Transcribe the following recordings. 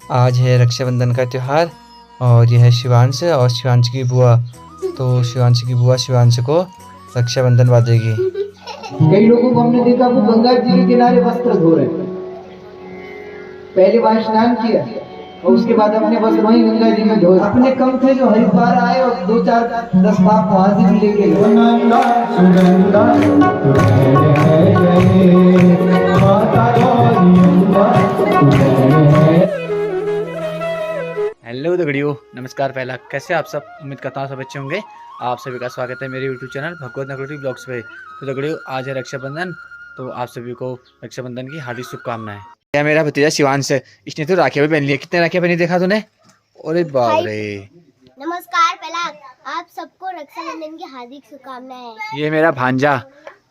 आज है रक्षाबंधन का त्यौहार और यह है शिवांश और शिवांश की बुआ। तो शिवांश की बुआ शिवांश को रक्षाबंधन बांधेगी। कई लोगों को हमने देखा वो गंगा जी के किनारे वस्त्र धो रहे, पहले वहां स्नान किया और उसके बाद अपने वस्त्र वहीं गंगा जी में धोए। अपने कम थे जो हरिद्वार आए और 2-4-10 पाप वहां से भी लेके गए। हेलो दगड़ियों, नमस्कार। पहला कैसे आप सब, उम्मीद करता हूँ सब अच्छे होंगे। आप सभी का स्वागत है मेरे यूट्यूब चैनल भगवत नगरोटी ब्लॉग्स पे। तो दगड़ियों, आज है रक्षाबंधन, तो आप सभी को रक्षाबंधन की हार्दिक शुभकामनाएं। यह मेरा भतीजा शिवांश है, इसने तो राखियाँ भी पहन लिया। कितने राखियाँ पहनी देखा तूने? अरे बाप रे। नमस्कार, पहला आप सबको रक्षाबंधन की हार्दिक शुभकामनाएं। ये मेरा भांजा,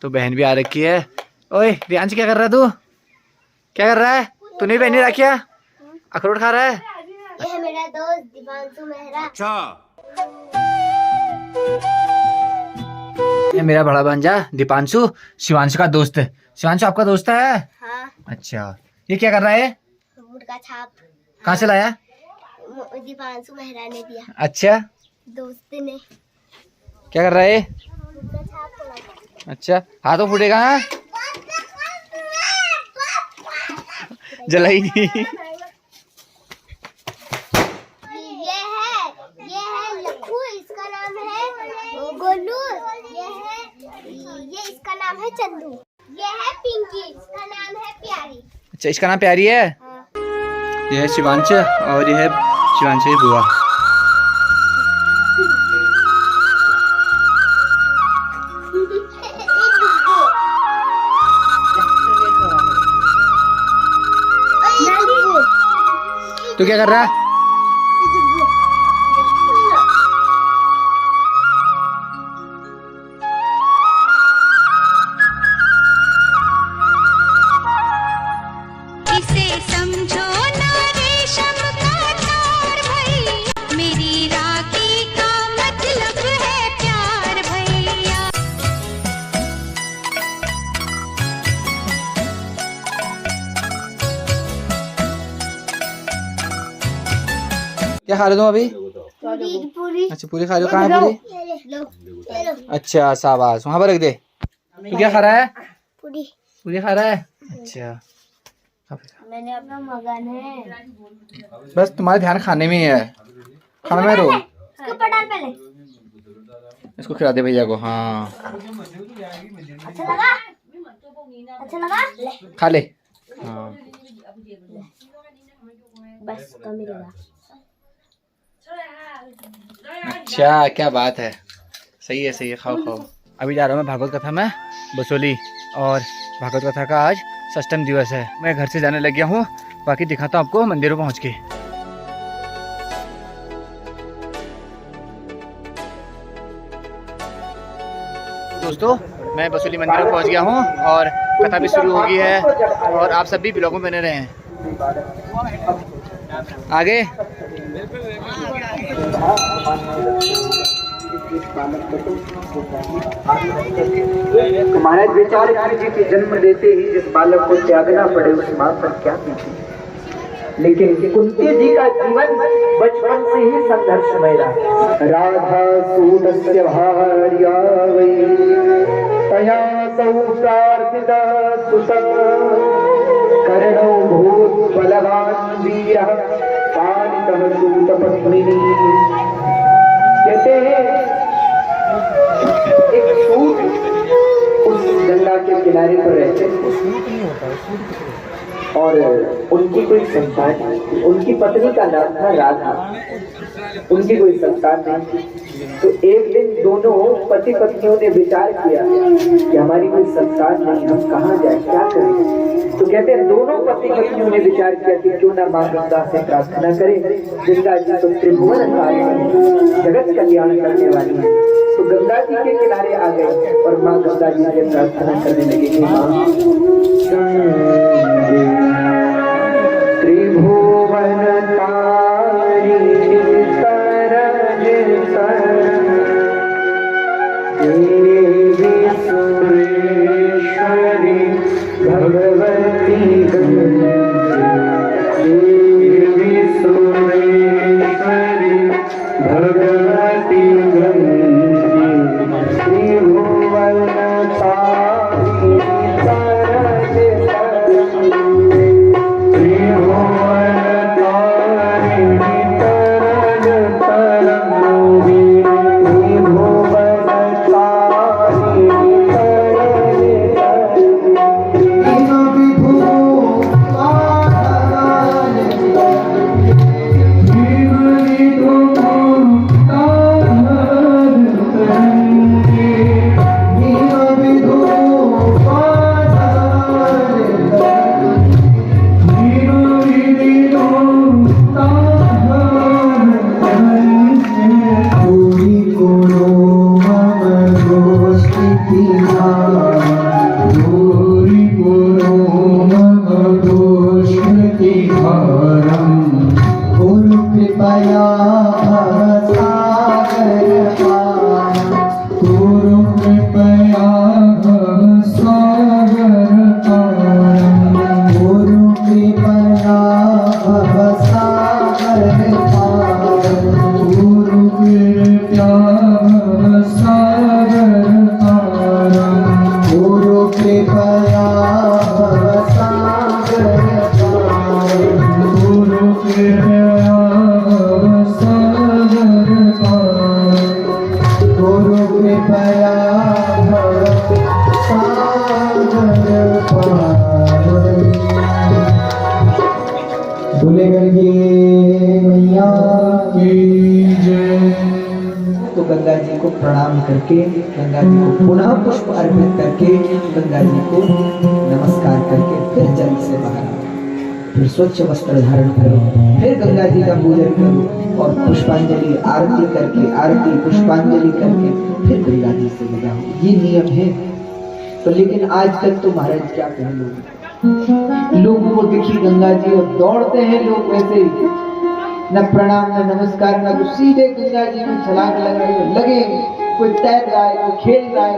तो बहन भी आ रखी है। ओए रियांश, क्या कर रहा है तू? क्या कर रहा है? तू नहीं पहनी राखियाँ, अखरोट खा रहा है? ये है मेरा दोस्त दीपांशु मेहरा। अच्छा, ये मेरा बड़ा भांजा दीपांशु, शिवांश का दोस्त है। शिवांशु आपका दोस्त है? हाँ। अच्छा, ये क्या कर रहा है? मुर्गा छाप। कहाँ से लाया? दीपांशु मेहरा ने दिया। अच्छा, दोस्त ने। क्या कर रहा है? मुर्गा छाप को अच्छा, हाथों फूटेगा? हाँ? जला ही नहीं। ये है लखू, इसका नाम है गोलू। ये इसका नाम है चंदू। ये है पिंकी, इसका नाम है प्यारी। अच्छा, इसका नाम प्यारी है। हाँ। यह है शिवांश और यह है शिवांश की बुआ। तू क्या कर रहा है? क्या खा रहे हो तुम अभी? पूरी। अच्छा, पूरी खा रहे हो? कहाँ है पूरी? लो। अच्छा, शाबाश, वहाँ पर रख दे। तू क्या खा रहा है? पूरी। पूरी खा रहा है? अच्छा, मैंने अपना मगन है। बस तुम्हारा ध्यान खाने में ही है, खाना में रहो। इसको पढ़ा पहले। इसको खिला दे भैया को। हाँ, अच्छा लगा? अच्छा लगा? ले। खा ले। हाँ, बस कम ही लगा। अच्छा, क्या बात है। सही है, सही है, खाओ खाओ। अभी जा रहा हूँ मैं भागवत कथा में बसोली, और भागवत कथा का आज षष्ठम दिवस है। मैं घर से जाने लग गया हूँ, बाकी दिखाता हूँ आपको मंदिरों पहुँच के। दोस्तों, मैं बसोली मंदिर में पहुँच गया हूँ और कथा भी शुरू हो गई है, और आप सब भी ब्लॉग में बने रहे हैं। आगे महाराज विचार कीजिए कि जन्म देते ही जिस बालक को त्यागना पड़े उस माँ पर क्या बीते। लेकिन कुंती जी का जीवन बचपन से ही संघर्षमय रहा। राधा सूतस्य भार्या वै तया सौ प्रार्थिता सुता कर्णो भूत बलवान वीरः पालितः सूत पत्मिनी। कहते हैं एक सूत उस गंगा के किनारे पर रहते और उनकी कोई संतान नहीं थी। उनकी पत्नी का नाम था राधा, उनकी कोई संतान नहीं थी। तो एक दिन दोनों पति पत्नियों ने विचार किया कि हमारी कोई संतान नहीं, हम कहाँ जाए, क्या करें। तो कहते हैं दोनों पति पत्नियों ने विचार किया कि क्यों ना माँ गंगा से प्रार्थना करें। गंगा जी तो त्रिभुवन कारक, जगत कल्याण करने वाली है। तो गंगा जी के किनारे आ गए और माँ गंगा जी से प्रार्थना करने लगी। माँ त्रिभुवन तारिणी सरज देवी सुरेश्वरी भगवती देवी भवसागर पार, गुरु कृपया भवसागर पार, गुरु कृपया भवसागर पार, गुरु कृपया भवसागर पार, गुरु कृपया भवसागर पार। बोले गंगे मैया की जय। तो गंगा जी को प्रणाम करके, गंगा जी को पुनः पुष्प अर्पित करके, गंगा जी को नमस्कार करके फिर जल से बाहर आओ, फिर स्वच्छ वस्त्र धारण करो, फिर गंगा जी का पूजन करो और पुष्पांजलि आरती करके, आरती पुष्पांजलि करके फिर गंगा जी से लगाओ। ये नियम है। तो लेकिन आज तक तो महाराज क्या कहें, लोगों को दिखी गंगा जी और दौड़ते हैं लोग वैसे ही, न प्रणाम न नमस्कार न कुछ, सीधे गंगा जी में छलांग लगे, कोई तैर रहा है, कोई खेल रहा है।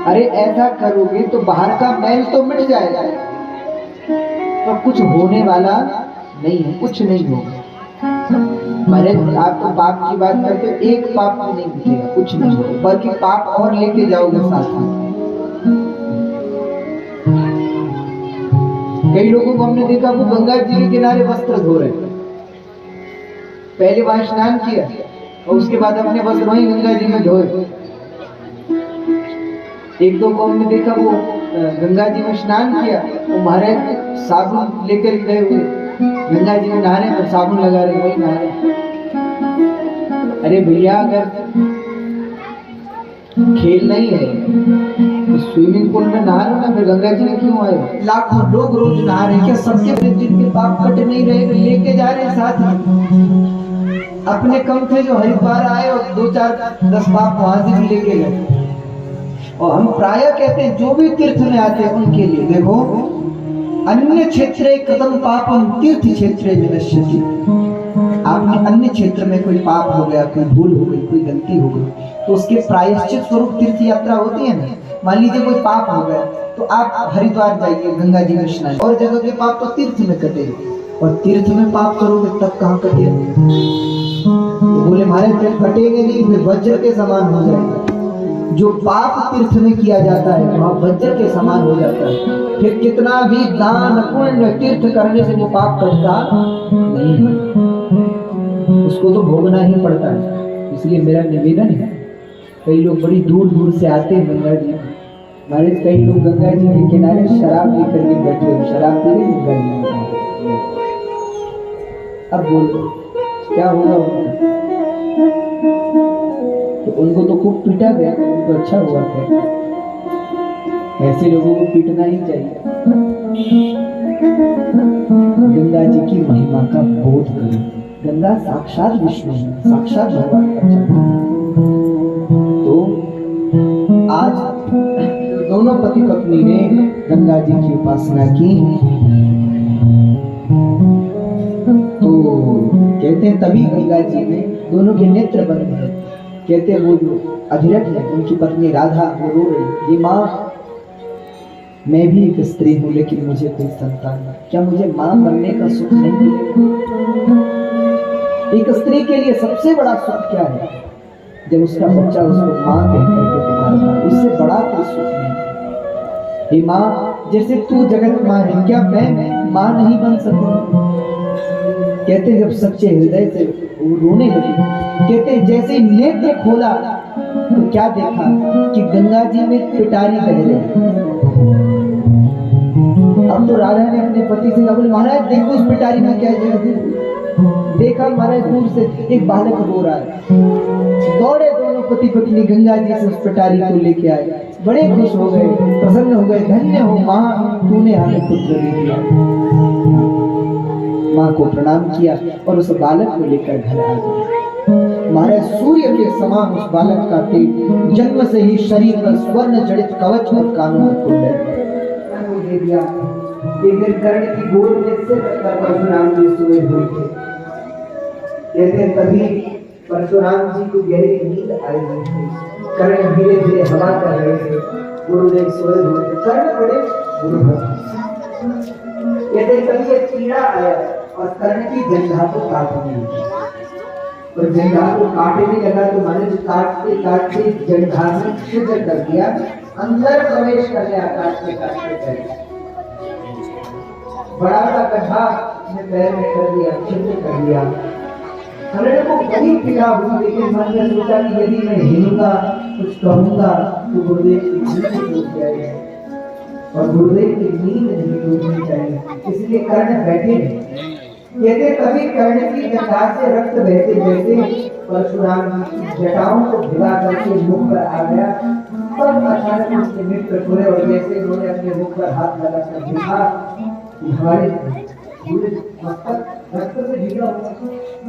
अरे ऐसा करोगे तो बाहर का मैल तो मिट जाएगा, तो कुछ होने वाला नहीं है, कुछ नहीं होगा। महाराज आप तो पाप की बात करते हो, एक पाप नहीं मिटेगा, कुछ नहीं होगा, बल्कि पाप और लेके जाओगे साथ में। कई लोगों को हमने देखा वो गंगा जी के किनारे वस्त्र धो रहे, पहले वहां स्नान किया और उसके बाद अपने वस्त्र वहीं गंगा जी में धोए। एक दो को हमने देखा वो गंगा जी में स्नान किया और महाराज साबुन लेकर गए हुए गंगा जी में नहा रहे और साबुन लगा रहे, वही नहा रहे। अरे भैया अगर खेल नहीं है तो स्विमिंग पूल में नहा लो ना, फिर गंगा जी में क्यों आए? लाखों लोग रोज नहा रहे, क्या सबके जिनके पाप कट नहीं रहे लेके जा रहे हैं साथ में? अपने कम थे जो हरिद्वार आए और 2-4-10 पाप वहां से भी लेके गए। और हम प्राय कहते हैं जो भी तीर्थ में आते हैं उनके लिए देखो, अन्य क्षेत्रे कथम पापम तीर्थ क्षेत्रे विनश्यति। आपने अन्य क्षेत्र में कोई पाप हो गया, कोई भूल हो गई, कोई गलती हो गई, तो उसके प्रायश्चित स्वरूप तीर्थ यात्रा होती है ना। मान लीजिए कोई पाप हो गया तो आप हरिद्वार जाइए, गंगा जी में स्नान, और जगह के पाप तो तीर्थ में कटेंगे, और तीर्थ में पाप करोगे तब कहाँ कटेंगे? तो बोले महाराज फिर कटेंगे नहीं, फिर वज्र के समान हो जाएगा। जो पाप तीर्थ में किया जाता है वहाँ वज्र के समान हो जाता है, फिर कितना भी दान पुण्य तीर्थ करने से वो पाप कटता नहीं है, उसको तो भोगना ही पड़ता है। इसलिए मेरा निवेदन है, कई लोग बड़ी दूर दूर से आते हैं गंगा जी में, हमारे कई लोग गंगा जी के किनारे शराब लेकर के बैठे हुए, शराब पी रहे गंगा जी में। अब बोलो क्या होगा उनका? तो उनको तो खूब पीटा गया, उनको अच्छा हुआ था। ऐसे लोगों को पीटना ही चाहिए। गंगा जी की महिमा का बोध करो। गंगा साक्षात विष्णु है, साक्षात भगवान का चक्र। तो आज दोनों पति पत्नी ने गंगा जी की उपासना की। तो कहते हैं तभी गंगा जी ने दोनों के नेत्र बंद है। कहते हैं वो जो अधिरथ है उनकी पत्नी राधा वो रो रही, ये माँ मैं भी एक स्त्री हूँ लेकिन मुझे कोई संतान नहीं, क्या मुझे माँ बनने का सुख नहीं मिलेगा? एक स्त्री के लिए सबसे बड़ा सुख क्या है? जब उसका बच्चा उसको माँ कहकर के पुकारता है, उससे बड़ा कोई सुख नहीं। हे माँ, जैसे तू जगत माँ है, क्या मैं माँ नहीं बन सकती? कहते जब सच्चे हृदय से वो रोने लगी, कहते जैसे नेत्र खोला तो क्या देखा कि गंगा जी में पिटारी बह रही। अब तो राधा ने अपने पति से कहा, बोले महाराज देखो उस पिटारी में क्या है। देखा महाराज दूर से एक बालक रो रहा है। दौड़े दोनों पति पत्नी गंगा जी से उस पिटारी को लेके आए, बड़े खुश हो गए, प्रसन्न हो गए, धन्य हो माँ तूने हमें पुत्र दे दिया। माँ को प्रणाम किया और उस बालक को लेकर घर आ गए। महाराज सूर्य के समान उस बालक का तेज, जन्म से ही शरीर पर स्वर्ण जड़ित कवच और कानों में कुंडल दे दिया। एक दिन कर्ण की गोद में से परशुराम जी सोए हुए थे। कहते तभी परशुराम जी को गहरी नींद आई हुई थी। कर्ण धीरे धीरे हवा कर रहे थे, गुरुदेव सोए हुए थे। कर्ण बड़े गुरु भक्त, कहते कभी एक कीड़ा आया और कर्ण की जंघा को काटने लगा, और जंघा को काटने लगा तो मनुष्य काटते काटते जंघा में छिद्र कर दिया, अंदर प्रवेश कर गया, काटते काटते पैर बड़ा सा गड्ढा अपने पैर में कर दिया, छिद्र कर दिया। कर्ण को बड़ी पीड़ा हुई, लेकिन मन में सोचा कि यदि मैं हिलूंगा कुछ कहूंगा तो गुरुदेव की नींद टूट जाएगी, और गुरुदेव की नींद नहीं टूटनी चाहिए, इसलिए कर्ण बैठे। कहते कभी कर्ण की जटा से रक्त बहते बहते परशुराम की जटाओं को भिगा करके मुख पर आ गया, तब अचानक उसके नेत्र खुले और जैसे उन्होंने अपने मुख पर हाथ लगाकर देखा कि हमारे पूरे मस्तक रक्त से भीगा हुआ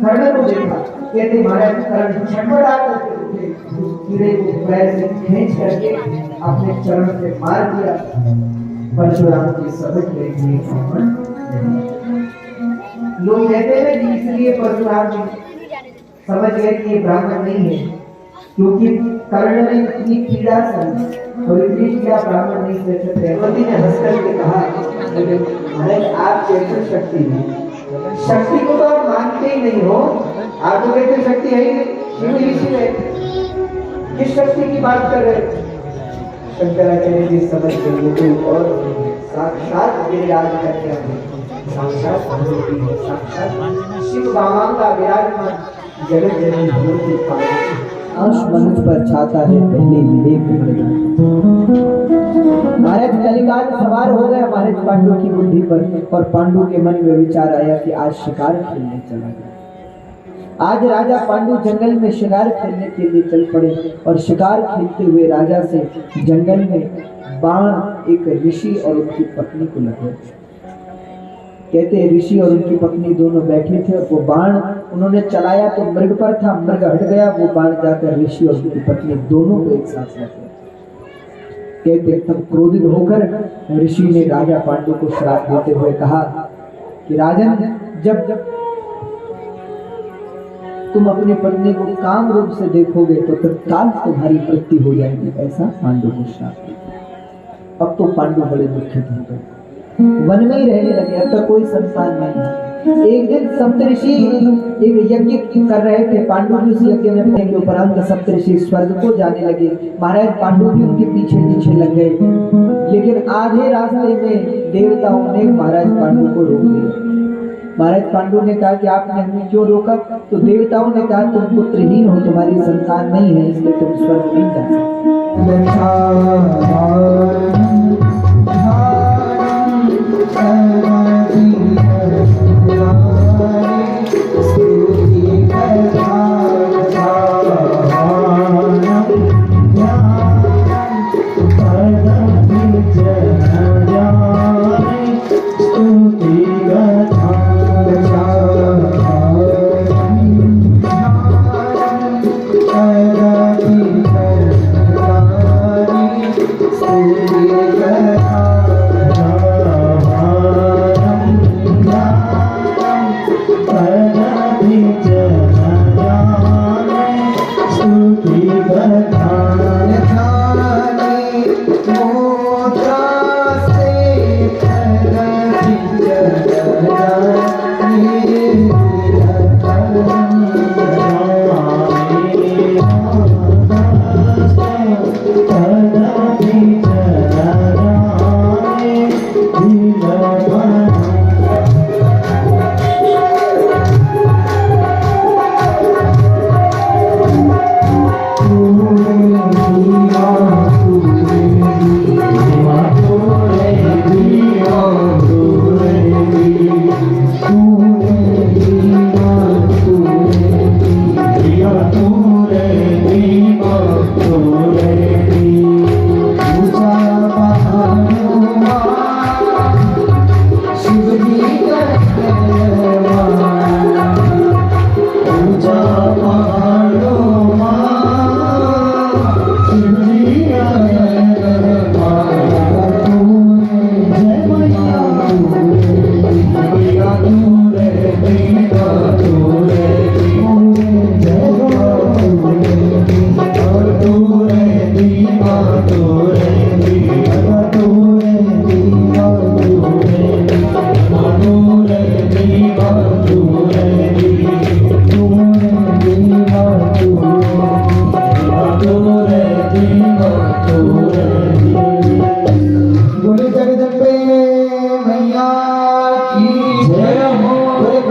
कर्ण को देखा। कहते महाराज कर्ण छटपटा करके उठे, उस कीड़े को पैर से खींच करके अपने चरण से मार दिया। परशुराम की समझ में लोग कहते हैं कि इसलिए परशुराम समझ गए कि ये ब्राह्मण नहीं है, क्योंकि कर्ण ने इतनी पीड़ा सही और इतनी पीड़ा ब्राह्मण नहीं सह सकते। पति ने हंसकर के कहा, महाराज आप कैसे शक्ति है, शक्ति को तो आप मानते ही नहीं हो, आप तो कहते शक्ति है ही नहीं, ऋषि है, किस शक्ति की बात कर रहे? शंकराचार्य जी समझ गए तो और साक्षात विराज करके आए, साक्षात साक्षात शिव बाबा का विराजमान जगत जननी मूर्ति अंश मनुष्य पर छाता है, पहले विवेक महाराज कलिकाल सवार हो गए महाराज पांडु की बुद्धि पर, और पांडु के मन में विचार आया कि आज शिकार खेलने चला गया। आज राजा पांडु जंगल में शिकार खेलने के लिए चल पड़े, और शिकार खेलते हुए राजा से जंगल में बाण एक ऋषि और उनकी पत्नी को लगे। कहते हैं ऋषि और उनकी पत्नी दोनों बैठे थे, और वो बाण उन्होंने चलाया तो मृग पर था, मृग हट गया, वो बाण जाकर ऋषि और उनकी पत्नी दोनों को एक साथ लग गया। कहते तब क्रोधित होकर ऋषि ने राजा पांडु को श्राप देते हुए कहा कि राजन, जब जब तुम अपनी पत्नी को काम रूप से देखोगे तो तत्काल तुम्हारी मृत्यु हो जाएगी, ऐसा पांडु को श्राप दिया। अब तो पांडु बड़े दुखित हो गए, वन में ही रहने लगे, अब तक कोई संतान नहीं। एक दिन सप्तऋषि एक यज्ञ कर रहे थे, पांडु भी उस यज्ञ में अपने के उपरांत सप्तऋषि स्वर्ग को जाने लगे। महाराज पांडु भी उनके पीछे पीछे लग गए, लेकिन आधे रास्ते में देवताओं ने महाराज पांडु को रोक दिया। महाराज पांडु ने कहा कि आपने हमें क्यों रोका? तो देवताओं ने कहा तुम पुत्रहीन हो, तुम्हारी संतान नहीं है, इसलिए तुम स्वर्ग नहीं जा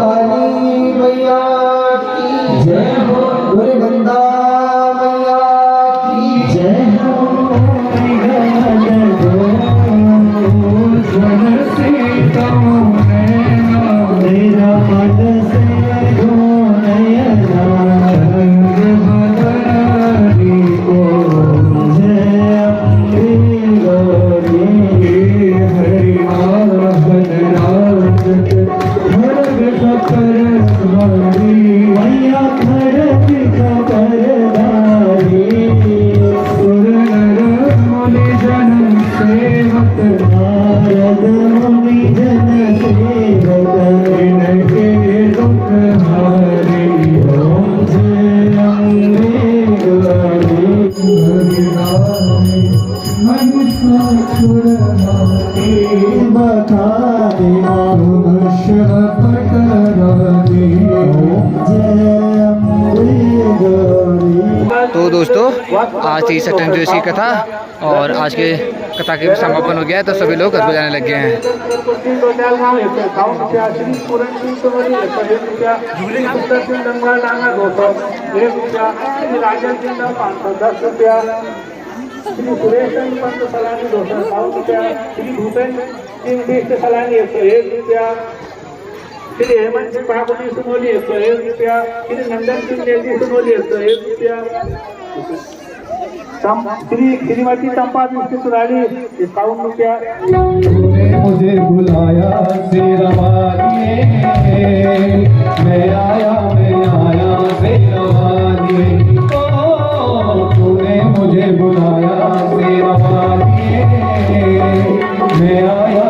काली मैया की जय हो, दुर्गंधा मैया की जय हो। तो दोस्तों आज थी सत्येंद्र की कथा और आज के कथा के समापन हो गया है, तो सभी लोग घर को जाने लग गए हैं। श्री सुरेश पंत सलानी 200 रुपया, श्री भूपेंद्र सिंह बिष्ट सलानी 101 रुपया, श्री हेमंत सिंह पाकुटी सुनोली 101 रुपया, श्री नंदन सिंह नेती सुनोली 101 रुपया, श्रीमती चंपा बिष्ट सुराली 51 रुपया। मुझे बुलाया शेरा वालिए, मैं आया शेरा वालिए। तूने मुझे बुलाया शेरा वालिए, मैं आया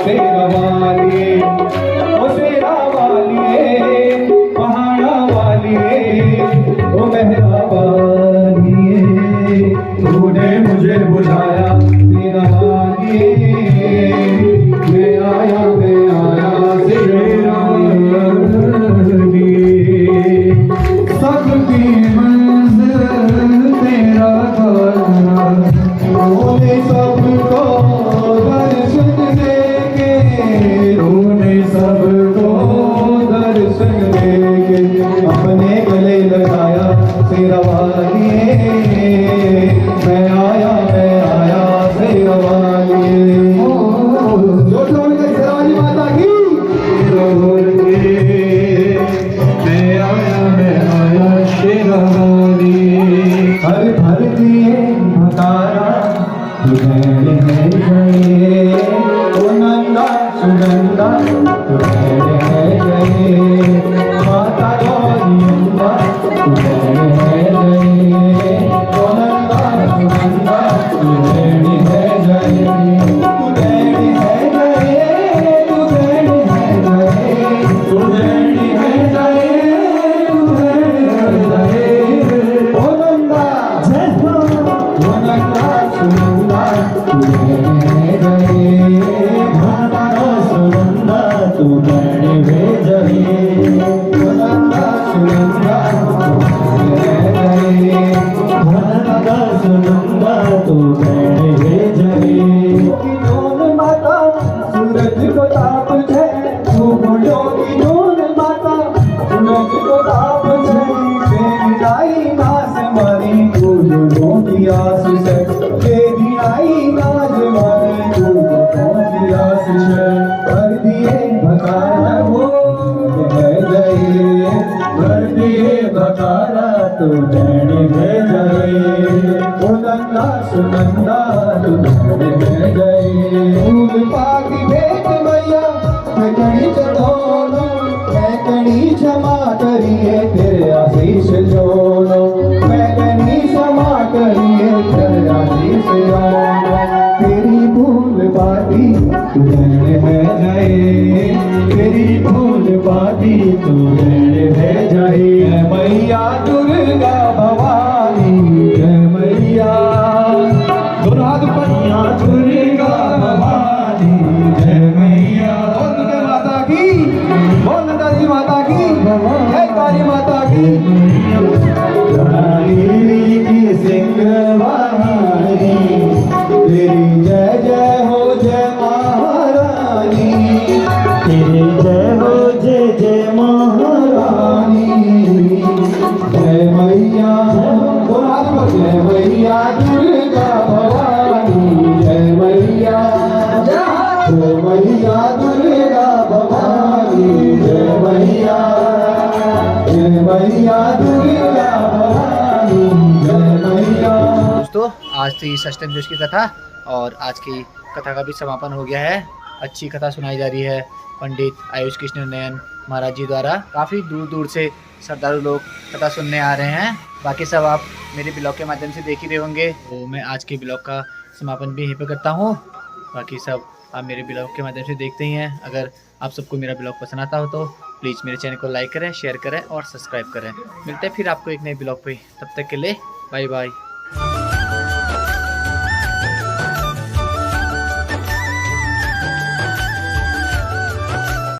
शेरा वालिए। ओ शेरा वालिए, पहाड़ा वालिए, ओ मेहरा वालिए। तूने मुझे बुलाया शेरा वालिए, मैं आया शेरा वालिए। सबकी मंजिल तेरा खाना, तूने सबको दर्शन देके, तूने सबको दर्शन देके अपने गले लगाया शेरा वालिए। मैं आया शेरा वालिए। जो ढोल के शेरा वाली माता की मैं आया शेरा वाली। हर भर दिए भकारा तुझे है गए, ओ नंदा सुगंधा तुझे है गए, माता गौरी अम्बा तुझे है गए, ओ नंदा सुगंधा तुझे है गए, तुझे है गए, तुझे है गए, तुझे है गए, तुझे है गए। ओ नंदा जय हो, ओ नंदा सुगंधा तुझे है गए, माता सुगंधा तुझे है गए, ओ नंदा सुगंधा तुझे है गए, माता सुगंधा तुझे है गए। नून माता सूरज को ताप छे, योगी नून माता सूरज को ताप छे, तेरी आई नाच मारी फूलों की आशीष, तेरी आई नाच मारी फूलों की आशीष। कर दिए भकारा वो है गए, कर दिए भकारा तो देने में गए, ओ नंदा सुनंदा तुझे में गए। फूल पाकी भेंट मैया मैं कड़ी चढ़ोलो, मैं कड़ी क्षमा करिए तेरे आशीष जोलो, मैं कड़ी क्षमा करिए तेरे आशीष जोलो। तेरी फूल पाती तुझे में गए, तेरी फूल पाती तुझे में जाए। जय मैया दुर्गा भवानी, जय मैया दोनों हाथ पनिया दुर्गा भवानी, जय मैया। और दुर्गा माता की, बोल नंदाजी माता की, जय काली माता की। रानी की सिंह वाहनी, तेरी जय जय हो जय महारानी, तेरी जय हो जय मैया दुर्गा भवानी, जय मैया। दोस्तों आज थी सष्टम जोश की कथा और आज की कथा का भी समापन हो गया है। अच्छी कथा सुनाई जा रही है पंडित आयुष कृष्ण नयन महाराज जी द्वारा। काफ़ी दूर दूर से श्रद्धालु लोग कथा सुनने आ रहे हैं। बाकी सब आप मेरे ब्लॉग के माध्यम से देख ही रहे होंगे। तो मैं आज के ब्लॉग का समापन भी यहीं पर करता हूँ। बाकी सब आप मेरे ब्लॉग के माध्यम से देखते ही हैं। अगर आप सबको मेरा ब्लॉग पसंद आता हो तो प्लीज़ मेरे चैनल को लाइक करें, शेयर करें और सब्सक्राइब करें। मिलते हैं फिर आपको एक नए ब्लॉग पे। तब तक के लिए बाय बाय।